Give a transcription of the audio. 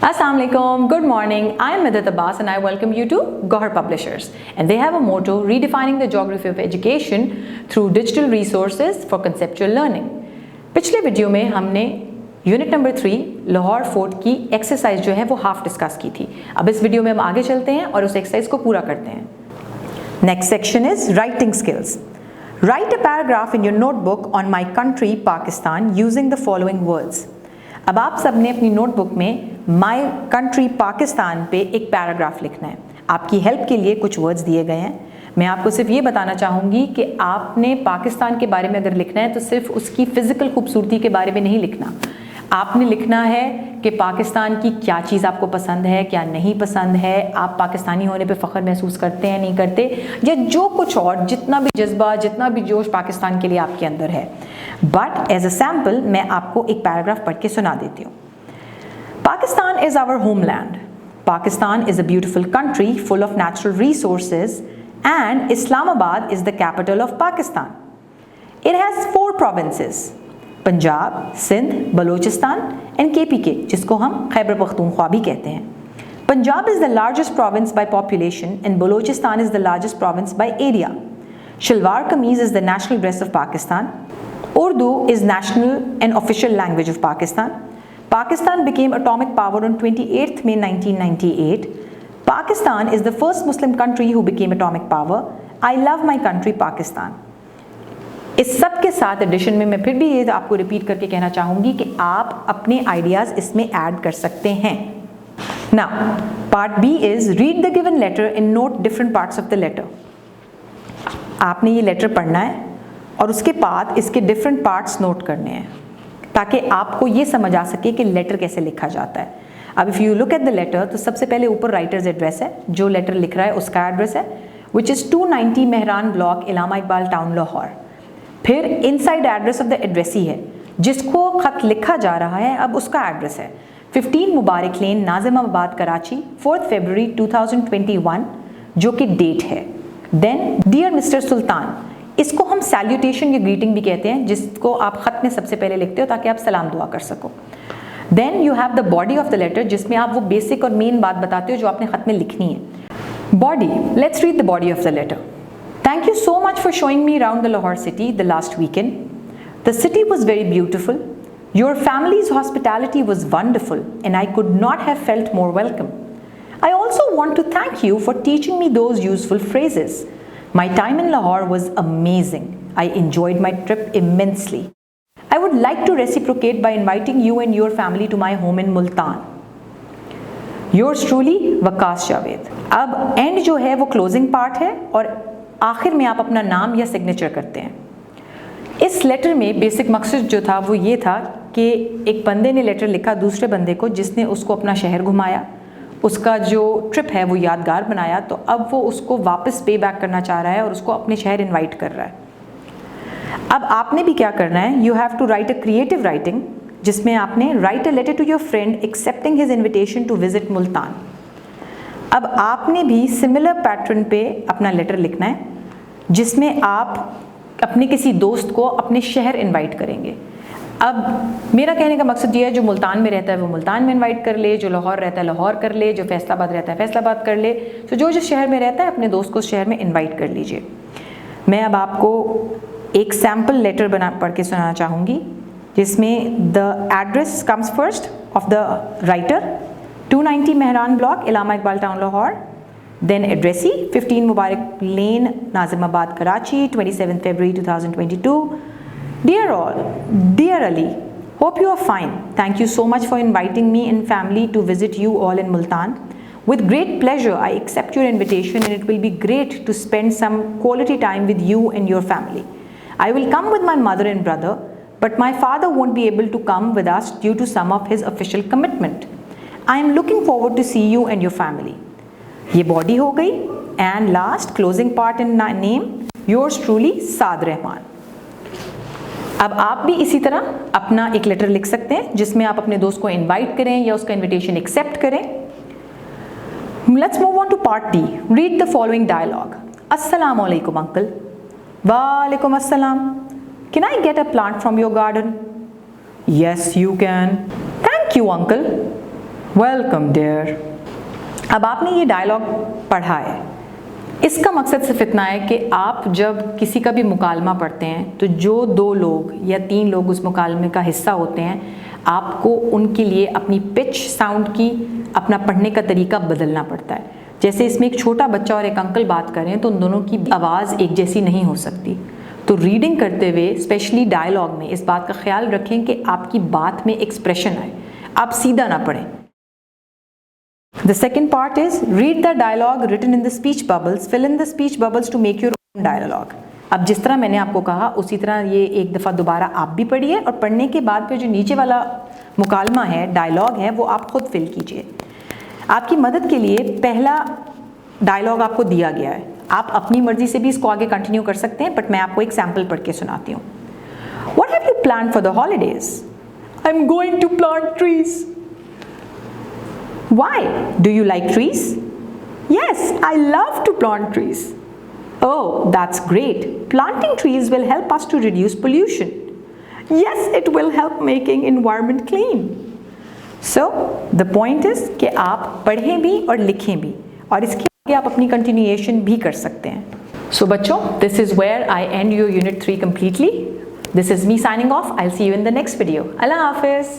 Assalamu alaikum, good morning. I am Madhat Abbas and I welcome you to Gohar Publishers. And they have a motto, redefining the geography of education through digital resources for conceptual learning. पिछले video में हमने unit number 3 Lahore fort की exercise जो है वो half discuss की थी। अब इस वीडियो में हम आगे चलते हैं और उस एक्सरसाइज को पूरा करते हैं। Next section is writing skills. Write a paragraph in your notebook on my country Pakistan using the following words. अब आप सब ने अपनी नोटबुक में माई कंट्री पाकिस्तान पे एक पैराग्राफ लिखना है। आपकी हेल्प के लिए कुछ वर्ड्स दिए गए हैं। मैं आपको सिर्फ ये बताना चाहूँगी कि आपने पाकिस्तान के बारे में अगर लिखना है तो सिर्फ उसकी फ़िज़िकल खूबसूरती के बारे में नहीं लिखना। आपने लिखना है कि पाकिस्तान की क्या चीज़ आपको पसंद है, क्या नहीं पसंद है, आप पाकिस्तानी होने पे फ़ख्र महसूस करते हैं नहीं करते, या जो कुछ और जितना भी जज्बा जितना भी जोश पाकिस्तान के लिए आपके अंदर है। बट एज अ सैम्पल मैं आपको एक पैराग्राफ पढ़ के सुना देती हूँ। Pakistan is our homeland. Pakistan is a beautiful country full of natural resources and Islamabad is the capital of Pakistan. It has 4 provinces: Punjab, Sindh, Balochistan and KPK, जिसको हम खैबर पख्तूनख्वा भी कहते हैं। Punjab is the largest province by population and Balochistan is the largest province by area. Shalwar kameez is the national dress of Pakistan. Urdu is national and official language of Pakistan. Pakistan became atomic power on 28th May 1998. Pakistan is the first Muslim country who became atomic power. I love my country Pakistan. इस सब के साथ addition में मैं फिर भी ये आपको रिपीट करके कहना चाहूँगी कि आप अपने आइडियाज़ इसमें ऐड कर सकते हैं। Now, part B is read the given letter and note different parts of the letter. आपने ये लेटर पढ़ना है और उसके बाद इसके डिफरेंट पार्ट्स नोट करने हैं ताकि आपको ये समझ आ सके कि लेटर कैसे लिखा जाता है। अब if you look at the letter तो सबसे पहले ऊपर राइटर्स एड्रेस है, जो लेटर लिख रहा है उसका एड्रेस है, which is 290 Mehran block, Allama Iqbal town, Lahore. फिर inside address of the addressee है, जिसको ख़त लिखा जा रहा है अब उसका एड्रेस है 15 मुबारक लेन, नाजिमाबाद, कराची, 4 फरवरी 2021, जो कि डेट है। देन डियर मिस्टर सुल्तान, इसको हम सैल्यूटेशन या ग्रीटिंग भी कहते हैं, जिसको आप ख़त में सबसे पहले लिखते हो ताकि आप सलाम दुआ कर सको। Then you have the body of the letter, जिसमें आप वो बेसिक और मेन बात बताते हो जो आपने ख़त में लिखनी है। Body, let's read the body of the letter. Thank you so much for showing me around the Lahore city the last weekend. The city was very beautiful. Your family's hospitality was wonderful and I could not have felt more welcome. I also want to thank you for teaching me those useful phrases. My time in Lahore was amazing. I enjoyed my trip immensely. I would like to reciprocate by inviting you and your family to my home in Multan. Yours truly, Waqas Javed. अब and जो है वो closing part है और आखिर में आप अपना नाम या सिग्नेचर करते हैं। इस लेटर में बेसिक मकसद जो था वो ये था कि एक बंदे ने लेटर लिखा दूसरे बंदे को, जिसने उसको अपना शहर घुमाया, उसका जो ट्रिप है वो यादगार बनाया, तो अब वो उसको वापस पे बैक करना चाह रहा है और उसको अपने शहर इनवाइट कर रहा है। अब आपने भी क्या करना है, you have to write a creative writing, जिसमें आपने write a letter to your friend accepting his invitation to visit Multan. अब आपने भी सिमिलर पैटर्न पे अपना लेटर लिखना है, जिसमें आप अपने किसी दोस्त को अपने शहर इनवाइट करेंगे। अब मेरा कहने का मकसद ये है, जो मुल्तान में रहता है वो मुल्तान में इनवाइट कर ले, जो लाहौर रहता है लाहौर कर ले, जो फैसलाबाद रहता है फैसलाबाद कर ले। तो जो जिस शहर में रहता है अपने दोस्त को उस शहर में इनवाइट कर लीजिए। मैं अब आपको एक सैम्पल लेटर पढ़ के सुनाना चाहूँगी, जिसमें the address comes first of the writer, 290 Mehran block, Allama Iqbal town, Lahore. Then addressee, 15 Mubarak Lane, Nazimabad, Karachi, 27 February 2022. Dear all, dear Ali, hope you are fine. Thank you so much for inviting me and family to visit you all in Multan. With great pleasure, I accept your invitation and it will be great to spend some quality time with you and your family. I will come with my mother and brother, but my father won't be able to come with us due to some of his official commitment. I am looking forward to see you and your family. ये body हो गई and last closing part in name, yours truly Saad Rahman. अब आप भी इसी तरह अपना एक लेटर लिख सकते हैं, जिसमें आप अपने दोस्त को इनवाइट करें या उसका इनविटेशन एक्सेप्ट करें। Let's move on to part D. Read the following dialogue. अस्सलाम वालेकुम अंकल। वालेकुम अस्सलाम। Can I get a plant from your garden? Yes you can. Thank you uncle. Welcome dear. अब आपने ये डायलॉग पढ़ा है, इसका मकसद सिर्फ इतना है कि आप जब किसी का भी मुकालमा पढ़ते हैं तो जो 2 लोग या 3 लोग उस मुकालमे का हिस्सा होते हैं, आपको उनके लिए अपनी पिच साउंड की, अपना पढ़ने का तरीका बदलना पड़ता है। जैसे इसमें एक छोटा बच्चा और एक अंकल बात कर रहे हैं तो उन दोनों की आवाज़ एक जैसी नहीं हो सकती। तो रीडिंग करते हुए स्पेशली डायलॉग में इस बात का ख्याल रखें कि आपकी बात में एक्सप्रेशन आए, आप सीधा ना पढ़ें। The second part is read the dialogue written in the speech bubbles, fill in the speech bubbles to make your own dialogue। अब जिस तरह मैंने आपको कहा उसी तरह ये एक दफ़ा दोबारा आप भी पढ़िए और पढ़ने के बाद फिर जो नीचे वाला मुकालमा है, डायलॉग है, वो आप खुद फिल कीजिए। आपकी मदद के लिए पहला डायलॉग आपको दिया गया है, आप अपनी मर्जी से भी इसको आगे कंटिन्यू कर सकते हैं, बट मैं आपको एक सैम्पल पढ़ के सुनाती हूँ। What have you planned for the holidays? I'm going to plant trees. Why? Do you like trees? Yes, I love to plant trees. Oh, that's great. Planting trees will help us to reduce pollution. Yes, it will help making environment clean. So, the point is कि आप पढ़ें भी और लिखें भी, और इसके आगे आप अपनी continuation भी कर सकते हैं। So बच्चों, this is where I end your Unit 3 completely. This is me signing off. I'll see you in the next video. Allah Hafiz.